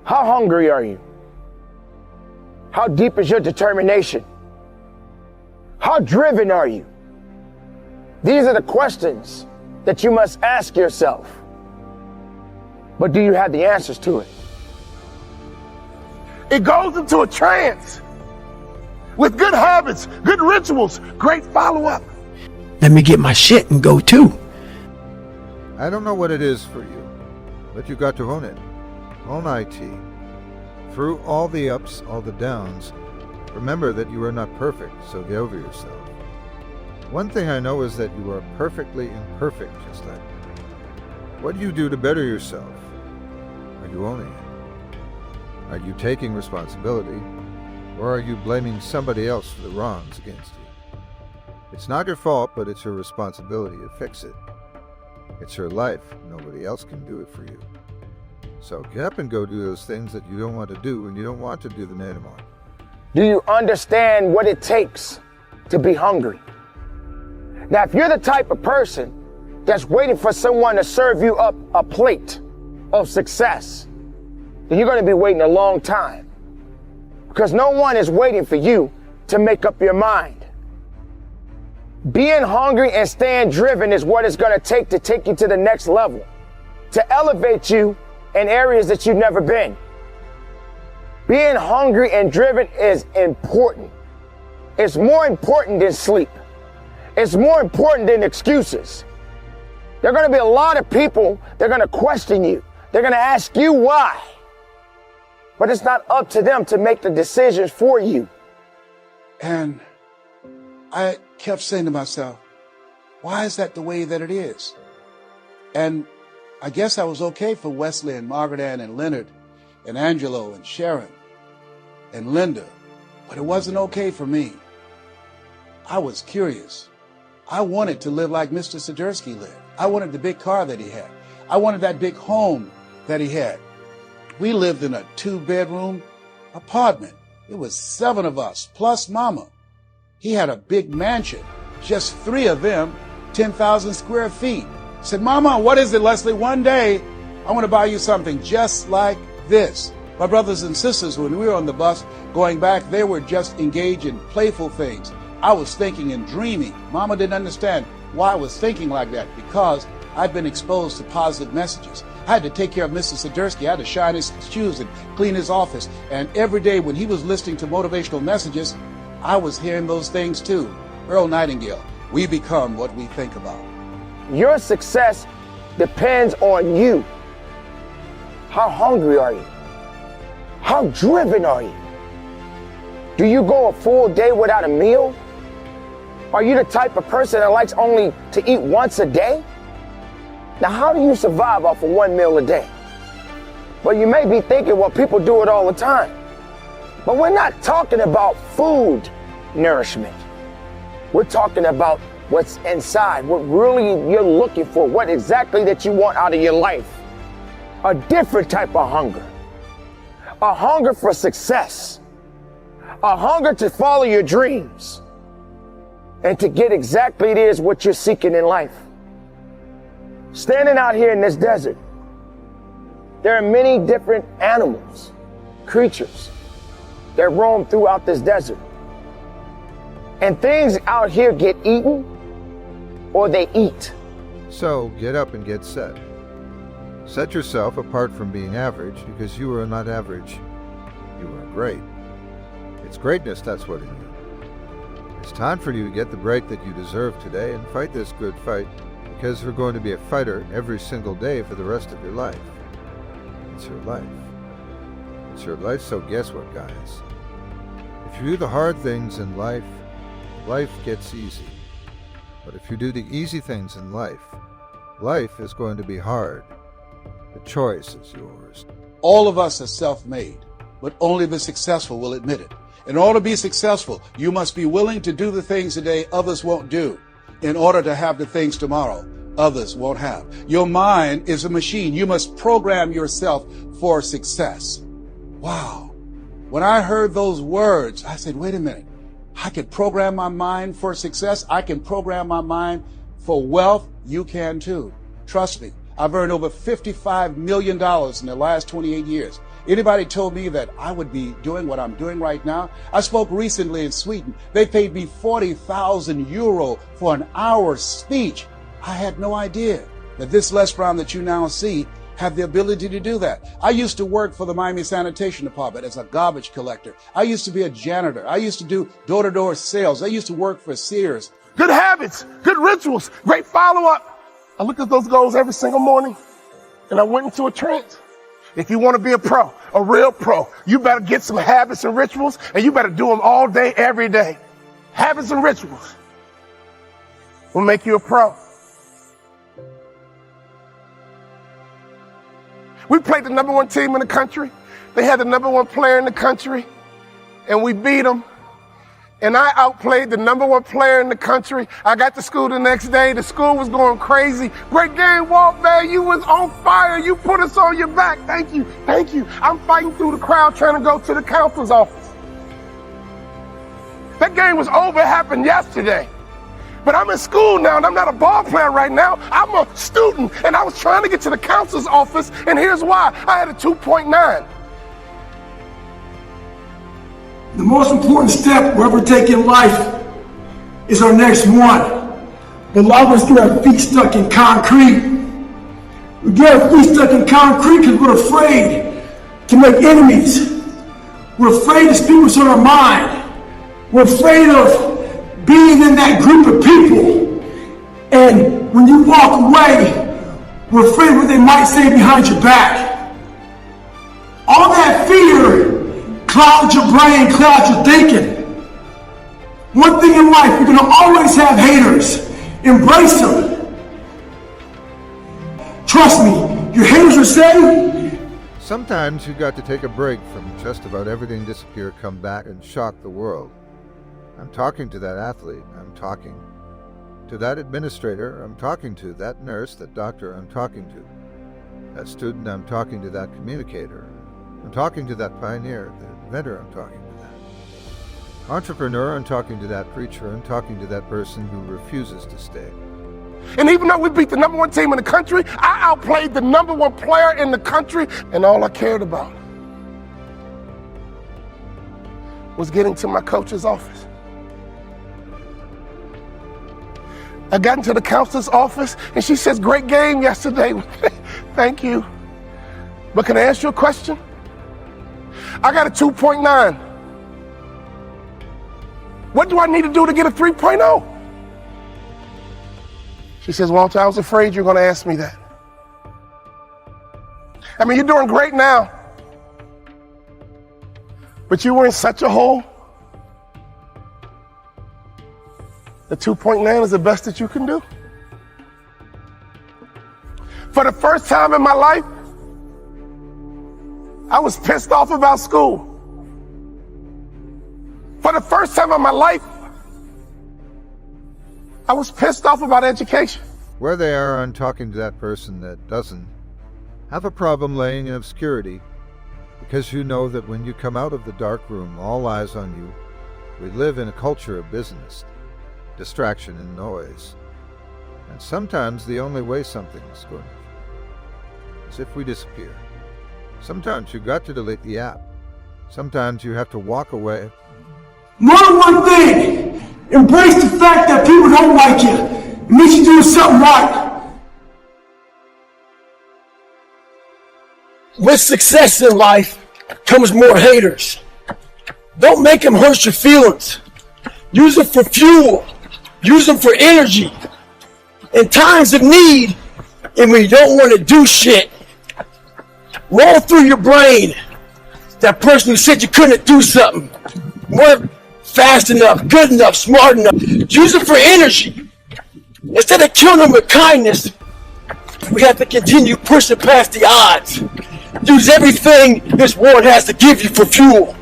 How hungry are you? How deep is your determination? How driven are you? These are the questions that you must ask yourself. But do you have the answers to it? It goes into a trance with good habits, good rituals, great follow-up. Let me get my shit and go too. I don't know what it is for you, but you got to own it. Own IT. Through all the ups, all the downs, remember that you are not perfect, so get over yourself. One thing I know is that you are perfectly imperfect, just like me. What do you do to better yourself? Are you owning it? Are you taking responsibility? Or are you blaming somebody else for the wrongs against you? It's not your fault, but it's your responsibility to fix it. It's your life. Nobody else can do it for you. So get up and go do those things that you don't want to do and you don't want to do them anymore. Do you understand what it takes to be hungry? Now, if you're the type of person that's waiting for someone to serve you up a plate of success, then you're going to be waiting a long time. Because no one is waiting for you to make up your mind. Being hungry and staying driven is what it's going to take you to the next level, to elevate you in areas that you've never been. Being hungry and driven is important. It's more important than sleep. It's more important than excuses. There are going to be a lot of people, they're going to question you. They're going to ask you why. But it's not up to them to make the decisions for you. And I kept saying to myself, why is that the way that it is? And I guess I was okay for Wesley and Margaret Ann and Leonard and Angelo and Sharon and Linda, but it wasn't okay for me. I was curious. I wanted to live like Mr. Sidursky lived. I wanted the big car that he had. I wanted that big home that he had. We lived in a 2-bedroom apartment. It was 7 of us, plus Mama. He had a big mansion, just 3 of them, 10,000 square feet. I said, Mama, what is it, Leslie? One day, I want to buy you something just like this. My brothers and sisters, when we were on the bus going back, they were just engaged in playful things. I was thinking and dreaming. Mama didn't understand why I was thinking like that, because I'd been exposed to positive messages. I had to take care of Mr. Sidursky. I had to shine his shoes and clean his office. And every day when he was listening to motivational messages, I was hearing those things too. Earl Nightingale, we become what we think about. Your success depends on you. How hungry are you? How driven are you? Do you go a full day without a meal? Are you the type of person that likes only to eat once a day? Now, how do you survive off of 1 meal a day? Well, you may be thinking, well, people do it all the time. But we're not talking about food nourishment. We're talking about what's inside, what really you're looking for, what exactly that you want out of your life. A different type of hunger. A hunger for success. A hunger to follow your dreams. And to get exactly it is what you're seeking in life. Standing out here in this desert, there are many different animals, creatures that roam throughout this desert. And things out here get eaten or they eat. So get up and get set. Set yourself apart from being average, because you are not average. You are great. It's greatness, that's what it is. It's time for you to get the break that you deserve today and fight this good fight, because you're going to be a fighter every single day for the rest of your life. It's your life. It's your life, so guess what, guys? If you do the hard things in life, life gets easy. But if you do the easy things in life, life is going to be hard. The choice is yours. All of us are self-made, but only the successful will admit it. In order to be successful, you must be willing to do the things today others won't do, in order to have the things tomorrow others won't have. Your mind is a machine. You must program yourself for success. Wow. When I heard those words, I said, wait a minute. I can program my mind for success. I can program my mind for wealth. You can too. Trust me. I've earned over $55 million in the last 28 years. Anybody told me that I would be doing what I'm doing right now? I spoke recently in Sweden. They paid me 40,000 euro for an hour's speech. I had no idea that this Les Brown that you now see had the ability to do that. I used to work for the Miami Sanitation Department as a garbage collector. I used to be a janitor. I used to do door-to-door sales. I used to work for Sears. Good habits, good rituals, great follow-up. I look at those goals every single morning, and I went into a trance. If you want to be a pro, a real pro, you better get some habits and rituals, and you better do them all day, every day. Habits and rituals will make you a pro. We played the number one team in the country. They had the number one player in the country, and we beat them. And I outplayed the number one player in the country. I got to school the next day. The school was going crazy. Great game, Walt, man. You was on fire. You put us on your back. Thank you. Thank you. I'm fighting through the crowd trying to go to the counselor's office. That game was over. It happened yesterday. But I'm in school now, and I'm not a ball player right now. I'm a student, and I was trying to get to the counselor's office, and here's why. I had a 2.9. The most important step we'll ever take in life is our next one. But a lot of us get our feet stuck in concrete. We get our feet stuck in concrete because we're afraid to make enemies. We're afraid to speak what's on our mind. We're afraid of being in that group of people. And when you walk away, we're afraid what they might say behind your back. All that fear clouds your brain, clouds your thinking. One thing in life, you're gonna always have haters. Embrace them. Trust me, your haters will say. Sometimes you got to take a break from just about everything, disappear, come back, and shock the world. I'm talking to that athlete. I'm talking to that administrator. I'm talking to that nurse, that doctor. I'm talking to that student. I'm talking to that communicator. I'm talking to that pioneer, the inventor. I'm talking to that entrepreneur. I'm talking to that preacher. I'm talking to that person who refuses to stay. And even though we beat the number one team in the country, I outplayed the number one player in the country, and all I cared about was getting to my coach's office. I got into the counselor's office, and she says, great game yesterday. Thank you. But can I ask you a question? I got a 2.9. What do I need to do to get a 3.0? She says, Walter, I was afraid you were going to ask me that. I mean, you're doing great now, but you were in such a hole. The 2.9 is the best that you can do. For the first time in my life, I was pissed off about school. For the first time in my life, I was pissed off about education. Where they are, I'm talking to that person that doesn't have a problem laying in obscurity, because you know that when you come out of the dark room, all eyes on you. We live in a culture of business, distraction and noise. And sometimes the only way something's good is if we disappear. Sometimes you got to delete the app. Sometimes you have to walk away. Learn one thing. Embrace the fact that people don't like you. It means you're doing something right. With success in life comes more haters. Don't make them hurt your feelings. Use them for fuel. Use them for energy. In times of need, and when you don't want to do shit, roll through your brain that person who said you couldn't do something. Weren't fast enough, good enough, smart enough. Use it for energy. Instead of killing them with kindness, we have to continue pushing past the odds. Use everything this world has to give you for fuel.